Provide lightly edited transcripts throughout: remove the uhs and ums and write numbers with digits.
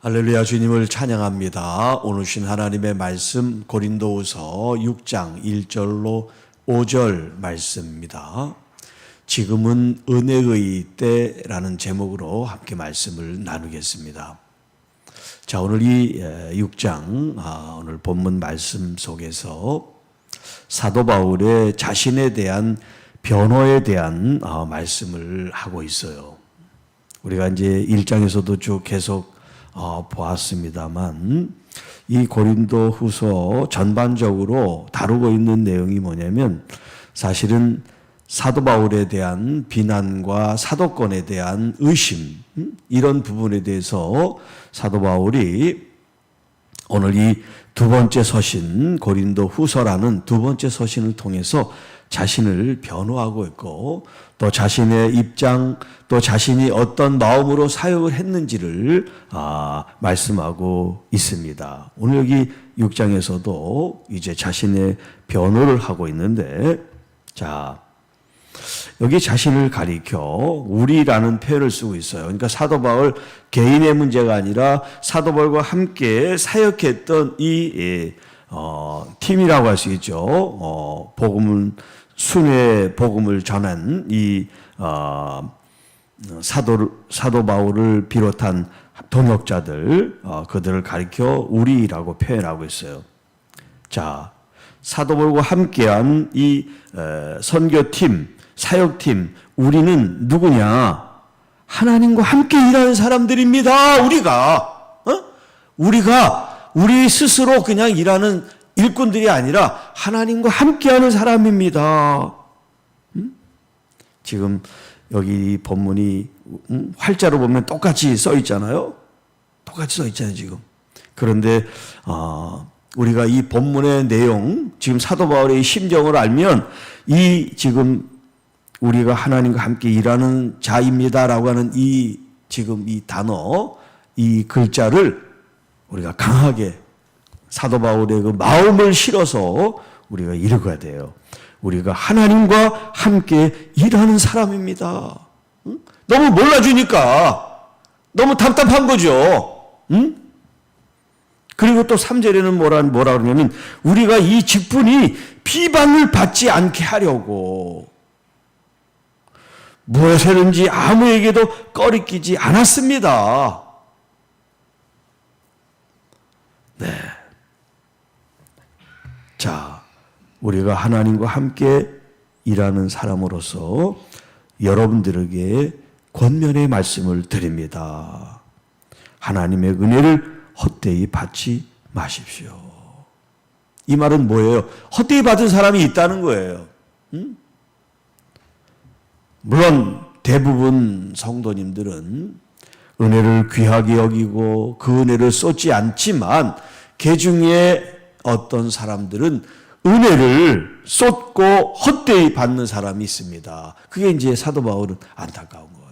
할렐루야, 주님을 찬양합니다. 오늘 신 하나님의 말씀 고린도후서 6장 1절로 5절 말씀입니다. 지금은 은혜의 때라는 제목으로 함께 말씀을 나누겠습니다. 자, 오늘 이 6장 오늘 본문 말씀 속에서 사도 바울의 자신에 대한 변호에 대한 말씀을 하고 있어요. 우리가 이제 1장에서도 쭉 계속 보았습니다만 이 고린도 후서 전반적으로 다루고 있는 내용이 뭐냐면 사실은 사도 바울에 대한 비난과 사도권에 대한 의심, 이런 부분에 대해서 사도 바울이 오늘 이 두 번째 서신 고린도 후서라는 두 번째 서신을 통해서 자신을 변호하고 있고 또 자신의 입장, 또 자신이 어떤 마음으로 사역을 했는지를 말씀하고 있습니다. 오늘 여기 6장에서도 이제 자신의 변호를 하고 있는데, 자, 여기 자신을 가리켜 우리라는 표현을 쓰고 있어요. 그러니까 사도 바울 개인의 문제가 아니라 사도 바울과 함께 사역했던 이 팀이라고 할 수 있죠. 순회 복음을 전한 이 사도 바울을 비롯한 동역자들, 그들을 가리켜 우리라고 표현하고 있어요. 자, 사도 바울과 함께한 이 선교팀, 사역팀, 우리는 누구냐? 하나님과 함께 일하는 사람들입니다. 우리가 우리 스스로 그냥 일하는 일꾼들이 아니라 하나님과 함께하는 사람입니다. 지금 여기 본문이 활자로 보면 똑같이 써 있잖아요. 똑같이 써 있잖아요, 지금. 그런데 우리가 이 본문의 내용, 지금 사도 바울의 심정을 알면 이 지금 우리가 하나님과 함께 일하는 자입니다라고 하는 이 지금 이 단어, 이 글자를 우리가 강하게 사도 바울의 그 마음을 실어서 우리가 읽어야 돼요. 우리가 하나님과 함께 일하는 사람입니다. 너무 몰라주니까 너무 답답한 거죠. 그리고 또 3절에는 뭐라 그러냐면 우리가 이 직분이 비방을 받지 않게 하려고 무엇이든지 아무에게도 꺼리끼지 않았습니다. 네. 자, 우리가 하나님과 함께 일하는 사람으로서 여러분들에게 권면의 말씀을 드립니다. 하나님의 은혜를 헛되이 받지 마십시오. 이 말은 뭐예요? 헛되이 받은 사람이 있다는 거예요. 물론 대부분 성도님들은 은혜를 귀하게 여기고 그 은혜를 쏟지 않지만 그 중에 어떤 사람들은 은혜를 쏟고 헛되이 받는 사람이 있습니다. 그게 이제 사도 바울은 안타까운 거예요.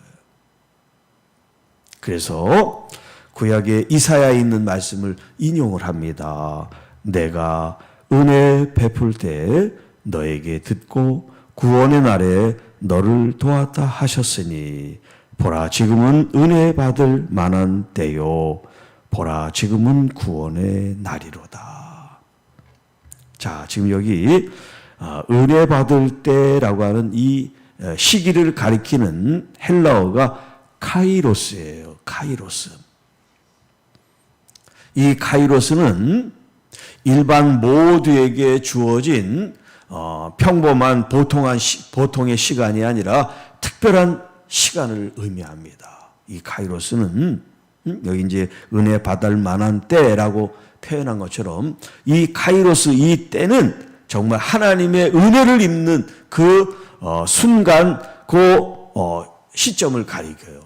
그래서 구약의 이사야에 있는 말씀을 인용을 합니다. 내가 은혜 베풀 때 너에게 듣고 구원의 날에 너를 도왔다 하셨으니 보라 지금은 은혜 받을 만한 때요 보라 지금은 구원의 날이로다. 자, 지금 여기 은혜 받을 때라고 하는 이 시기를 가리키는 헬라어가 카이로스예요. 카이로스. 이 카이로스는 일반 모두에게 주어진 평범한 보통의 시간이 아니라 특별한 시간을 의미합니다. 이 카이로스는 여기 이제 은혜 받을 만한 때라고 표현한 것처럼 이 카이로스 이 때는 정말 하나님의 은혜를 입는 그 순간, 그 시점을 가리켜요.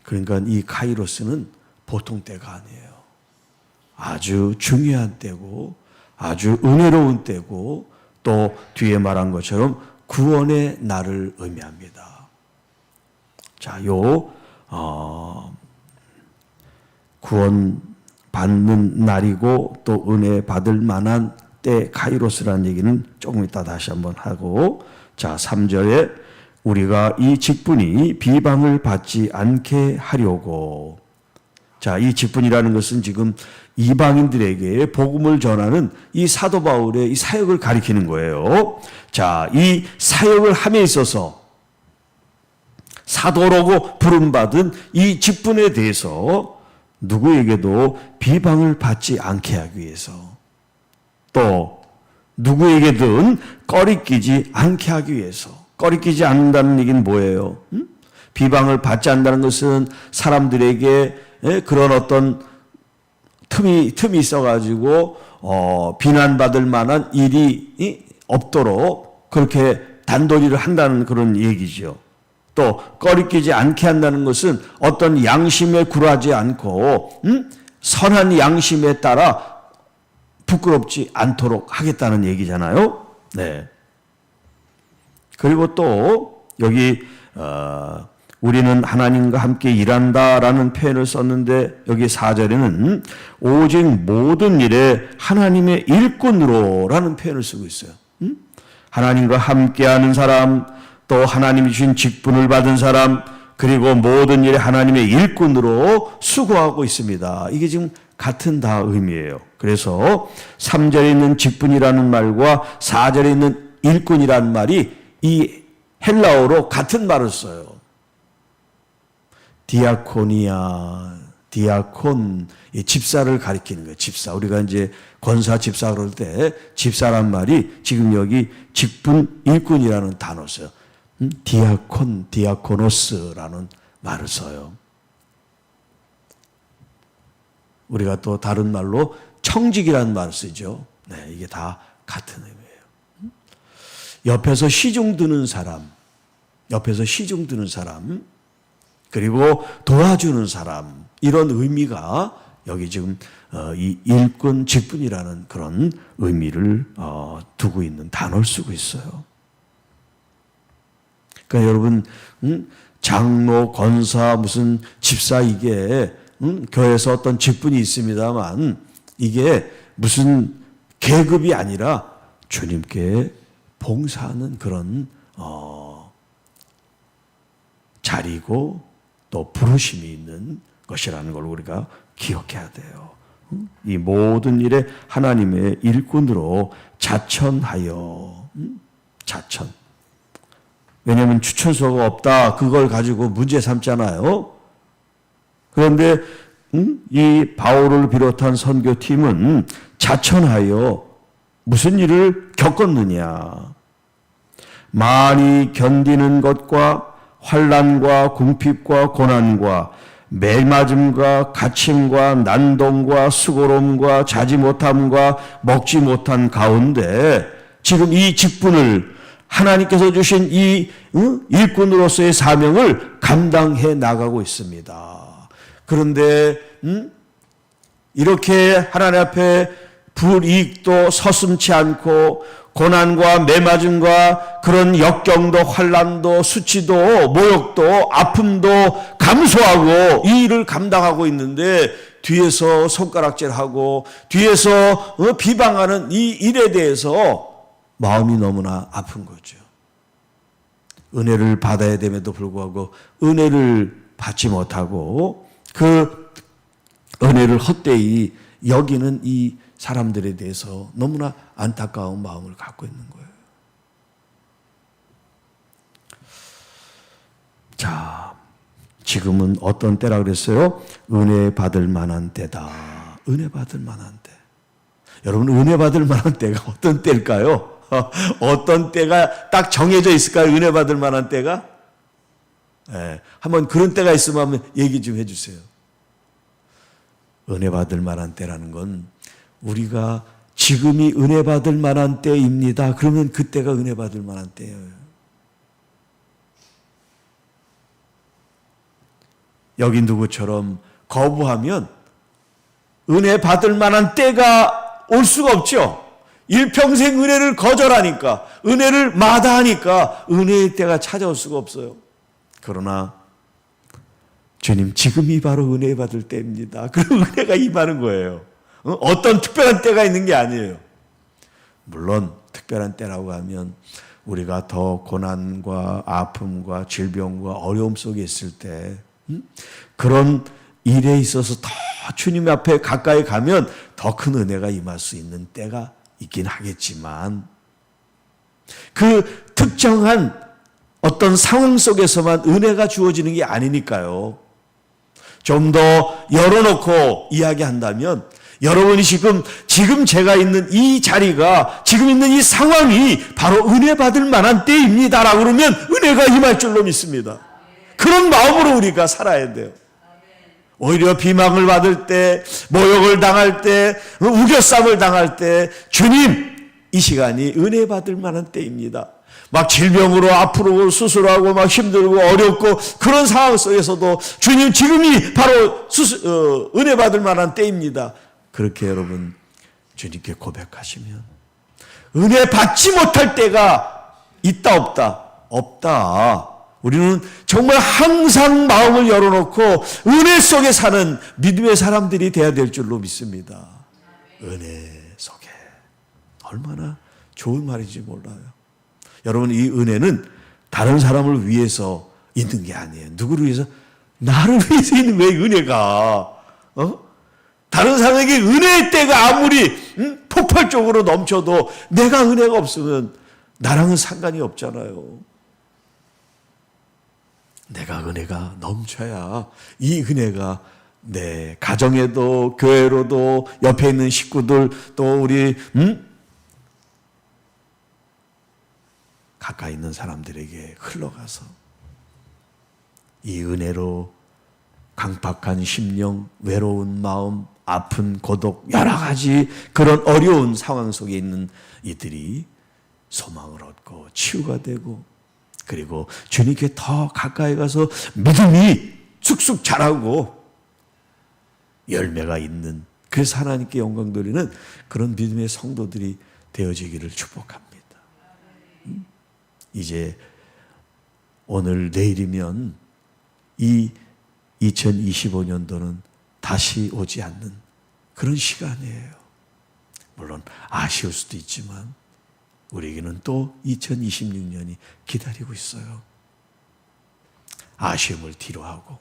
그러니까 이 카이로스는 보통 때가 아니에요. 아주 중요한 때고 아주 은혜로운 때고 또 뒤에 말한 것처럼 구원의 날을 의미합니다. 자, 구원 받는 날이고 또 은혜 받을 만한 때 카이로스라는 얘기는 조금 이따 다시 한번 하고, 자, 3절에 우리가 이 직분이 비방을 받지 않게 하려고. 자, 이 직분이라는 것은 지금 이방인들에게 복음을 전하는 이 사도 바울의 이 사역을 가리키는 거예요. 자, 이 사역을 함에 있어서 사도라고 부름받은 이 직분에 대해서 누구에게도 비방을 받지 않게 하기 위해서, 또 누구에게든 꺼리끼지 않게 하기 위해서. 꺼리끼지 않는다는 얘기는 뭐예요? 비방을 받지 않는다는 것은 사람들에게 그런 어떤 틈이 있어가지고 비난받을 만한 일이 없도록 그렇게 단도리를 한다는 그런 얘기죠. 또 꺼리끼지 않게 한다는 것은 어떤 양심에 굴하지 않고 선한 양심에 따라 부끄럽지 않도록 하겠다는 얘기잖아요. 네. 그리고 또 여기 우리는 하나님과 함께 일한다라는 표현을 썼는데 여기 4절에는 오직 모든 일에 하나님의 일꾼으로라는 표현을 쓰고 있어요. 하나님과 함께하는 사람, 또 하나님이 주신 직분을 받은 사람, 그리고 모든 일에 하나님의 일꾼으로 수고하고 있습니다. 이게 지금 같은 다 의미예요. 그래서 3절에 있는 직분이라는 말과 4절에 있는 일꾼이라는 말이 이 헬라어로 같은 말을 써요. 디아코니아, 디아콘, 이 집사를 가리키는 거예요. 집사. 우리가 이제 권사 집사 그럴 때 집사란 말이 지금 여기 직분 일꾼이라는 단어 써요. 디아콘, 디아코노스라는 말을 써요. 우리가 또 다른 말로 청직이라는 말을 쓰죠. 네, 이게 다 같은 의미예요. 옆에서 시중 드는 사람, 그리고 도와주는 사람, 이런 의미가 여기 지금 이 일꾼, 직분이라는 그런 의미를 두고 있는 단어를 쓰고 있어요. 그러니까 여러분, 장로, 권사, 무슨 집사, 이게 교회에서 어떤 직분이 있습니다만 이게 무슨 계급이 아니라 주님께 봉사하는 그런 자리고 또 부르심이 있는 것이라는 걸 우리가 기억해야 돼요. 이 모든 일에 하나님의 일꾼으로 자천하여, 자천. 왜냐하면 추천서가 없다, 그걸 가지고 문제 삼잖아요. 그런데 이 바울을 비롯한 선교팀은 자천하여 무슨 일을 겪었느냐. 많이 견디는 것과 환난과 궁핍과 고난과 매맞음과 갇힘과 난동과 수고로움과 자지 못함과 먹지 못한 가운데 지금 이 직분을 하나님께서 주신 이 일꾼으로서의 사명을 감당해 나가고 있습니다. 그런데 이렇게 하나님 앞에 불이익도 서슴지 않고 고난과 매맞음과 그런 역경도 환난도 수치도 모욕도 아픔도 감수하고 이 일을 감당하고 있는데 뒤에서 손가락질하고 뒤에서 비방하는 이 일에 대해서 마음이 너무나 아픈 거죠. 은혜를 받아야 됨에도 불구하고 은혜를 받지 못하고 그 은혜를 헛되이 여기는 이 사람들에 대해서 너무나 안타까운 마음을 갖고 있는 거예요. 자, 지금은 어떤 때라 그랬어요? 은혜 받을 만한 때다. 은혜 받을 만한 때. 여러분, 은혜 받을 만한 때가 어떤 때일까요? 어떤 때가 딱 정해져 있을까요? 은혜 받을 만한 때가? 네, 한번 그런 때가 있으면 한번 얘기 좀 해주세요. 은혜 받을 만한 때라는 건 우리가 지금이 은혜 받을 만한 때입니다. 그러면 그때가 은혜 받을 만한 때예요. 여기 누구처럼 거부하면 은혜 받을 만한 때가 올 수가 없죠. 일평생 은혜를 거절하니까, 은혜를 마다하니까 은혜의 때가 찾아올 수가 없어요. 그러나 주님, 지금이 바로 은혜 받을 때입니다. 그럼 은혜가 임하는 거예요. 어떤 특별한 때가 있는 게 아니에요. 물론 특별한 때라고 하면 우리가 더 고난과 아픔과 질병과 어려움 속에 있을 때 그런 일에 있어서 더 주님 앞에 가까이 가면 더 큰 은혜가 임할 수 있는 때가 있긴 하겠지만 그 특정한 어떤 상황 속에서만 은혜가 주어지는 게 아니니까요. 좀 더 열어놓고 이야기한다면 여러분이 지금 제가 있는 이 자리가, 지금 있는 이 상황이 바로 은혜 받을 만한 때입니다라고 그러면 은혜가 임할 줄로 믿습니다. 그런 마음으로 우리가 살아야 돼요. 오히려 비방을 받을 때, 모욕을 당할 때, 우겨쌈을 당할 때 주님, 이 시간이 은혜 받을 만한 때입니다. 막 질병으로 아프고 수술하고 막 힘들고 어렵고 그런 상황 속에서도 주님 지금이 바로 은혜 받을 만한 때입니다. 그렇게 여러분 주님께 고백하시면 은혜 받지 못할 때가 있다 없다? 없다. 우리는 정말 항상 마음을 열어놓고 은혜 속에 사는 믿음의 사람들이 돼야 될 줄로 믿습니다. 은혜 속에. 얼마나 좋은 말인지 몰라요. 여러분, 이 은혜는 다른 사람을 위해서 있는 게 아니에요. 누구를 위해서? 나를 위해서 있는 왜 은혜가? 다른 사람에게 은혜의 때가 아무리 폭발적으로 넘쳐도 내가 은혜가 없으면 나랑은 상관이 없잖아요. 내가 은혜가 넘쳐야 이 은혜가 내 가정에도 교회로도 옆에 있는 식구들 또 우리 가까이 있는 사람들에게 흘러가서 이 은혜로 강팍한 심령, 외로운 마음, 아픈 고독, 여러 가지 그런 어려운 상황 속에 있는 이들이 소망을 얻고 치유가 되고 그리고 주님께 더 가까이 가서 믿음이 쑥쑥 자라고 열매가 있는, 그래서 하나님께 영광 돌리는 그런 믿음의 성도들이 되어지기를 축복합니다. 이제 오늘 내일이면 이 2025년도는 다시 오지 않는 그런 시간이에요. 물론 아쉬울 수도 있지만 우리에게는 또 2026년이 기다리고 있어요. 아쉬움을 뒤로하고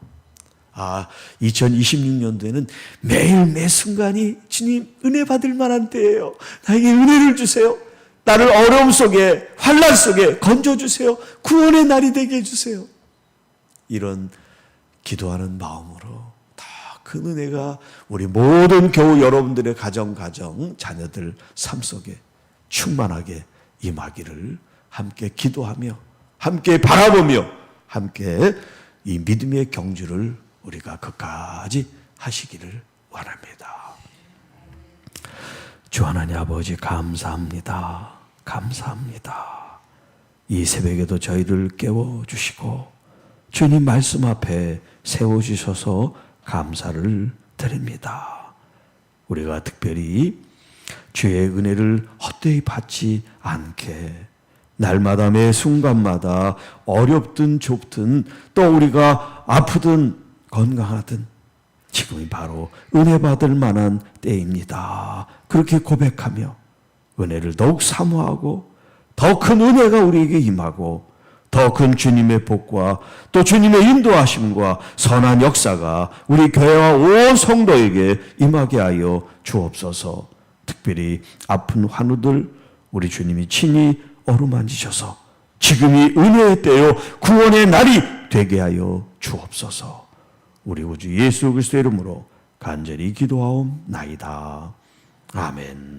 2026년도에는 매일 매 순간이 주님 은혜 받을 만한 때예요. 나에게 은혜를 주세요. 나를 어려움 속에 환난 속에 건져주세요. 구원의 날이 되게 해주세요. 이런 기도하는 마음으로 더 큰 은혜가 우리 모든 교우 여러분들의 가정, 자녀들 삶 속에 충만하게 임하기를 함께 기도하며 함께 바라보며 함께 이 믿음의 경주를 우리가 끝까지 하시기를 원합니다. 주 하나님 아버지 감사합니다. 감사합니다. 이 새벽에도 저희를 깨워주시고 주님 말씀 앞에 세워주셔서 감사를 드립니다. 우리가 특별히 주의 은혜를 헛되이 받지 않게 날마다 매 순간마다 어렵든 좁든 또 우리가 아프든 건강하든 지금이 바로 은혜 받을 만한 때입니다. 그렇게 고백하며 은혜를 더욱 사모하고 더 큰 은혜가 우리에게 임하고 더 큰 주님의 복과 또 주님의 인도하심과 선한 역사가 우리 교회와 온 성도에게 임하게 하여 주옵소서. 특별히 아픈 환우들 우리 주님이 친히 어루만지셔서 지금이 은혜의 때요 구원의 날이 되게 하여 주옵소서. 우리 구주 예수 그리스도의 이름으로 간절히 기도하옵나이다. 아멘.